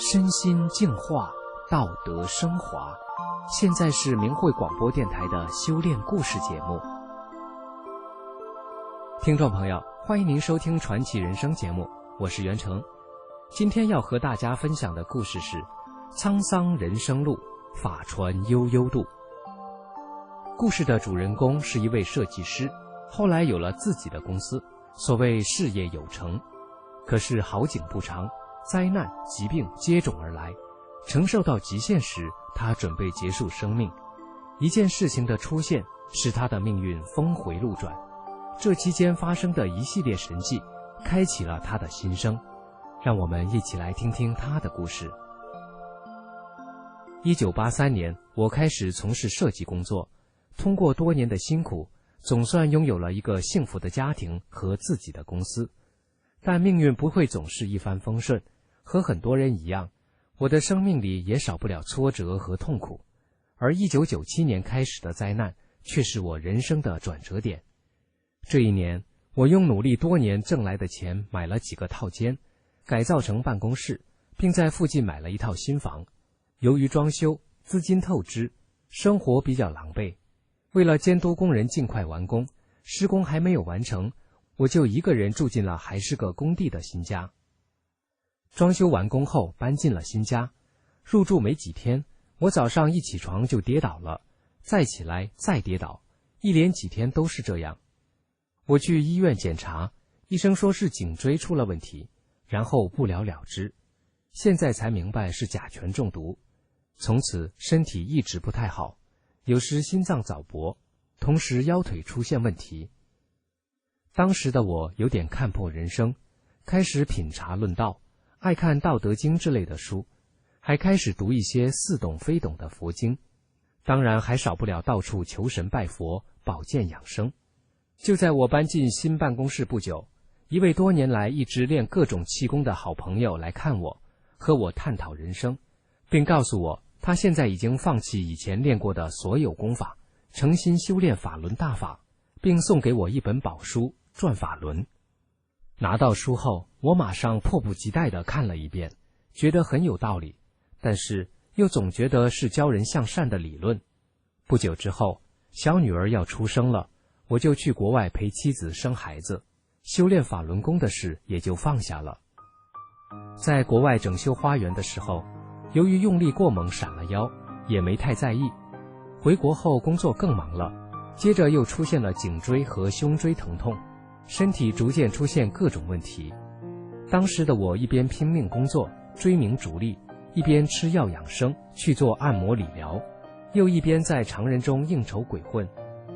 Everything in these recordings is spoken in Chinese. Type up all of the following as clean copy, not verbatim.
身心净化，道德升华。现在是明慧广播电台的修炼故事节目。听众朋友，欢迎您收听传奇人生节目，我是袁成。今天要和大家分享的故事是沧桑人生路，法传悠悠度。故事的主人公是一位设计师，后来有了自己的公司，所谓事业有成。可是好景不长，灾难疾病接踵而来，承受到极限时，他准备结束生命。一件事情的出现使他的命运峰回路转，这期间发生的一系列神迹开启了他的新生。让我们一起来听听他的故事。1983年，我开始从事设计工作，通过多年的辛苦，总算拥有了一个幸福的家庭和自己的公司。但命运不会总是一帆风顺，和很多人一样，我的生命里也少不了挫折和痛苦。而1997年开始的灾难却是我人生的转折点。这一年，我用努力多年挣来的钱买了几个套间，改造成办公室，并在附近买了一套新房。由于装修，资金透支，生活比较狼狈。为了监督工人尽快完工，施工还没有完成，我就一个人住进了还是个工地的新家。装修完工后搬进了新家，入住没几天，我早上一起床就跌倒了，再起来再跌倒，一连几天都是这样。我去医院检查，医生说是颈椎出了问题，然后不了了之。现在才明白是甲醛中毒，从此身体一直不太好，有时心脏早搏，同时腰腿出现问题。当时的我有点看破人生，开始品茶论道，爱看《道德经》之类的书，还开始读一些似懂非懂的佛经，当然还少不了到处求神拜佛，保健养生。就在我搬进新办公室不久，一位多年来一直练各种气功的好朋友来看我，和我探讨人生，并告诉我他现在已经放弃以前练过的所有功法，诚心修炼法轮大法，并送给我一本宝书《转法轮》。拿到书后，我马上迫不及待地看了一遍，觉得很有道理，但是又总觉得是教人向善的理论。不久之后，小女儿要出生了，我就去国外陪妻子生孩子，修炼法轮功的事也就放下了。在国外整修花园的时候，由于用力过猛闪了腰，也没太在意。回国后工作更忙了，接着又出现了颈椎和胸椎疼痛，身体逐渐出现各种问题。当时的我一边拼命工作追名逐利，一边吃药养生去做按摩理疗，又一边在常人中应酬鬼混，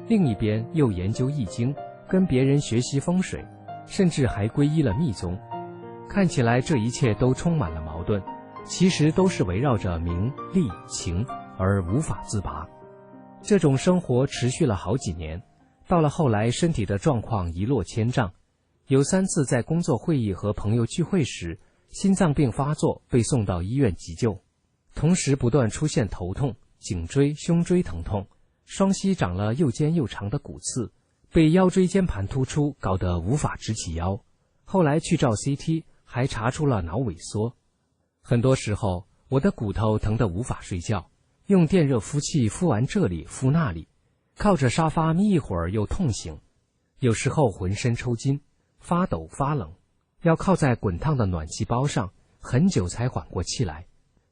另一边又研究易经，跟别人学习风水，甚至还皈依了密宗。看起来这一切都充满了矛盾，其实都是围绕着名利情而无法自拔。这种生活持续了好几年，到了后来身体的状况一落千丈，有3次在工作会议和朋友聚会时，心脏病发作被送到医院急救，同时不断出现头痛、颈椎、胸椎疼痛，双膝长了又尖又长的骨刺，被腰椎间盘突出搞得无法直起腰，后来去照 CT 还查出了脑萎缩。很多时候我的骨头疼得无法睡觉，用电热敷器敷完这里敷那里，靠着沙发眯一会儿又痛醒，有时候浑身抽筋，发抖发冷，要靠在滚烫的暖气包上，很久才缓过气来。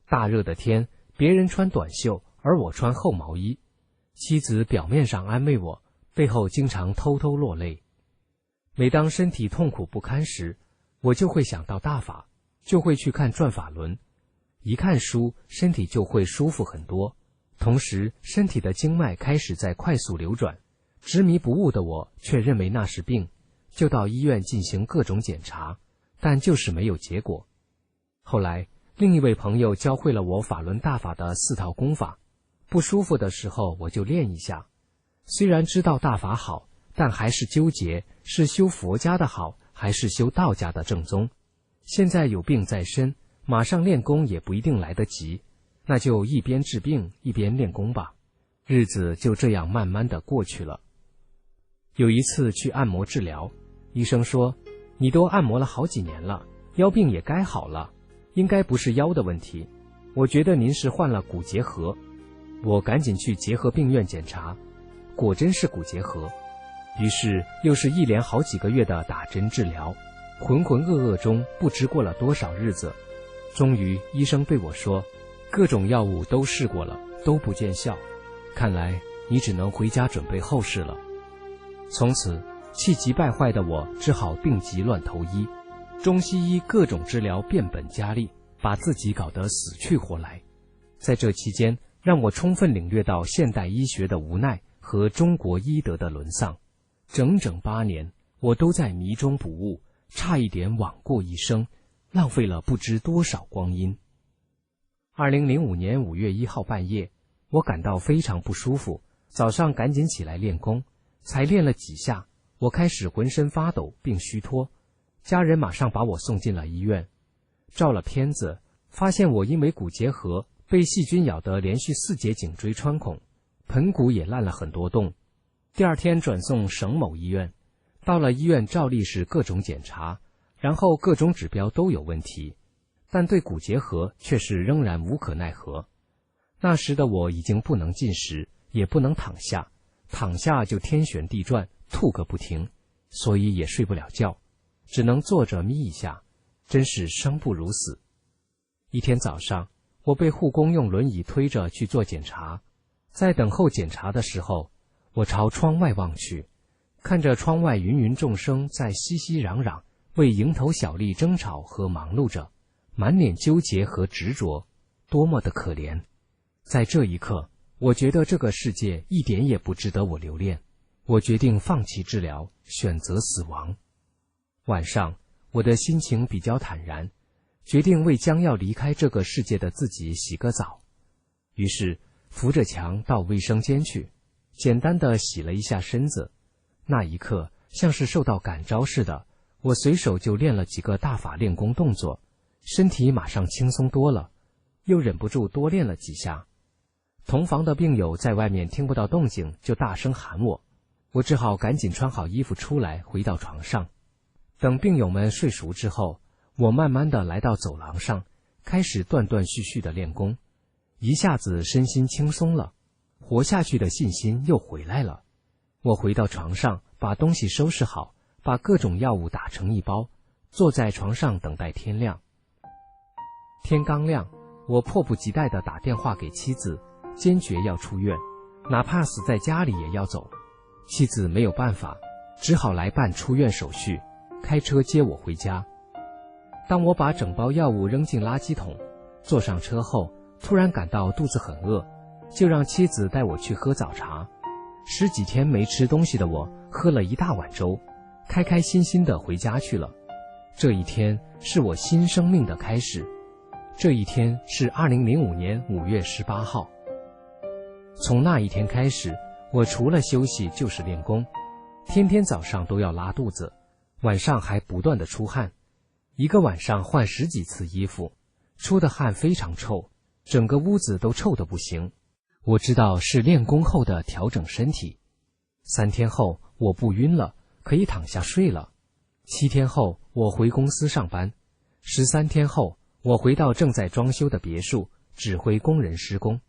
大热的天，别人穿短袖，而我穿厚毛衣。妻子表面上安慰我，背后经常偷偷落泪。每当身体痛苦不堪时，我就会想到大法，就会去看转法轮。一看书，身体就会舒服很多，同时身体的经脉开始在快速流转。执迷不悟的我却认为那是病，就到医院进行各种检查，但就是没有结果。后来另一位朋友教会了我法轮大法的4套功法，不舒服的时候我就练一下。虽然知道大法好，但还是纠结是修佛家的好还是修道家的正宗。现在有病在身，马上练功也不一定来得及，那就一边治病一边练功吧。日子就这样慢慢的过去了。有一次去按摩治疗，医生说你都按摩了好几年了，腰病也该好了，应该不是腰的问题，我觉得您是患了骨结核。我赶紧去结核病院检查，果真是骨结核。于是又是一连好几个月的打针治疗，浑浑噩噩中不知过了多少日子，终于医生对我说，各种药物都试过了，都不见效，看来你只能回家准备后事了。从此气急败坏的我只好病急乱投医，中西医各种治疗变本加厉，把自己搞得死去活来。在这期间，让我充分领略到现代医学的无奈和中国医德的沦丧。整整8年，我都在迷中不悟，差一点枉过一生，浪费了不知多少光阴。2005年5月1号半夜，我感到非常不舒服，早上赶紧起来练功，才练了几下，我开始浑身发抖并虚脱，家人马上把我送进了医院。照了片子，发现我因为骨结核被细菌咬得连续4节颈椎穿孔，盆骨也烂了很多洞。第二天转送省某医院，到了医院照例是各种检查，然后各种指标都有问题，但对骨结核却是仍然无可奈何。那时的我已经不能进食，也不能躺下，躺下就天旋地转，吐个不停，所以也睡不了觉，只能坐着眯一下，真是生不如死。一天早上，我被护工用轮椅推着去做检查，在等候检查的时候，我朝窗外望去，看着窗外芸芸众生在熙熙攘攘，为蝇头小利争吵和忙碌着，满脸纠结和执着，多么的可怜。在这一刻，我觉得这个世界一点也不值得我留恋，我决定放弃治疗，选择死亡。晚上，我的心情比较坦然，决定为将要离开这个世界的自己洗个澡。于是扶着墙到卫生间去，简单的洗了一下身子。那一刻像是受到感召似的，我随手就练了几个大法练功动作，身体马上轻松多了，又忍不住多练了几下。同房的病友在外面听不到动静，就大声喊我，我只好赶紧穿好衣服出来，回到床上。等病友们睡熟之后，我慢慢的来到走廊上，开始断断续续的练功，一下子身心轻松了，活下去的信心又回来了。我回到床上，把东西收拾好，把各种药物打成一包，坐在床上等待天亮。天刚亮，我迫不及待地打电话给妻子，坚决要出院，哪怕死在家里也要走。妻子没有办法，只好来办出院手续，开车接我回家。当我把整包药物扔进垃圾桶，坐上车后，突然感到肚子很饿，就让妻子带我去喝早茶。10几天没吃东西的我，喝了一大碗粥，开开心心地回家去了。这一天是我新生命的开始。这一天是2005年5月18号。从那一天开始，我除了休息就是练功，天天早上都要拉肚子，晚上还不断地出汗，一个晚上换10几次衣服，出的汗非常臭，整个屋子都臭得不行。我知道是练功后的调整身体。3天后，我不晕了，可以躺下睡了。7天后，我回公司上班。13天后，我回到正在装修的别墅，指挥工人施工。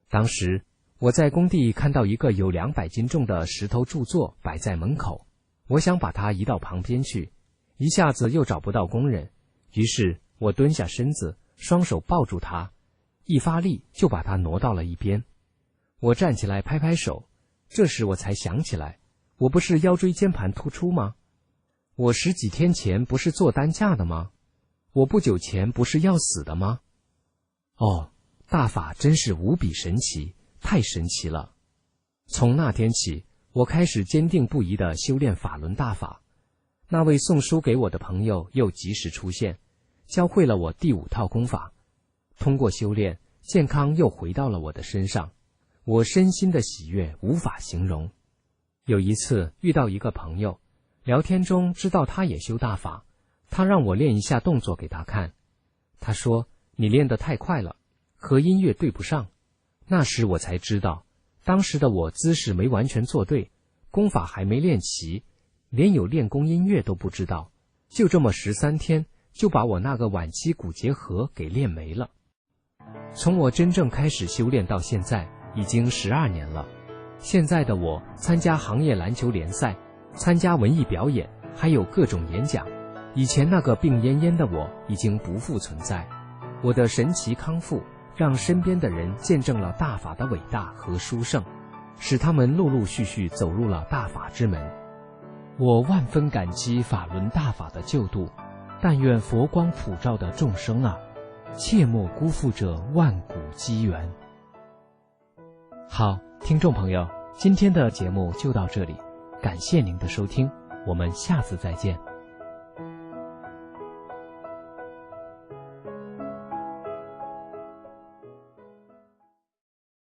当时我在工地看到一个有200斤重的石头柱座摆在门口，我想把它移到旁边去，一下子又找不到工人，于是我蹲下身子，双手抱住它，一发力就把它挪到了一边。我站起来拍拍手，这时我才想起来，我不是腰椎间盘突出吗？我10几天前不是做担架的吗？我不久前不是要死的吗？哦，大法真是无比神奇，太神奇了。从那天起，我开始坚定不移地修炼法轮大法。那位送书给我的朋友又及时出现，教会了我第5套功法。通过修炼，健康又回到了我的身上，我身心的喜悦无法形容。有一次遇到一个朋友，聊天中知道他也修大法，他让我练一下动作给他看。他说，你练得太快了，和音乐对不上。那时我才知道，当时的我姿势没完全做对，功法还没练齐，连有练功音乐都不知道。就这么13天，就把我那个晚期骨结核给练没了。从我真正开始修炼到现在，已经12年了。现在的我参加行业篮球联赛，参加文艺表演，还有各种演讲。以前那个病恹恹的我已经不复存在。我的神奇康复，让身边的人见证了大法的伟大和殊胜，使他们陆陆续续走入了大法之门。我万分感激法轮大法的救度，但愿佛光普照的众生啊，切莫辜负这万古机缘。好，听众朋友，今天的节目就到这里，感谢您的收听，我们下次再见。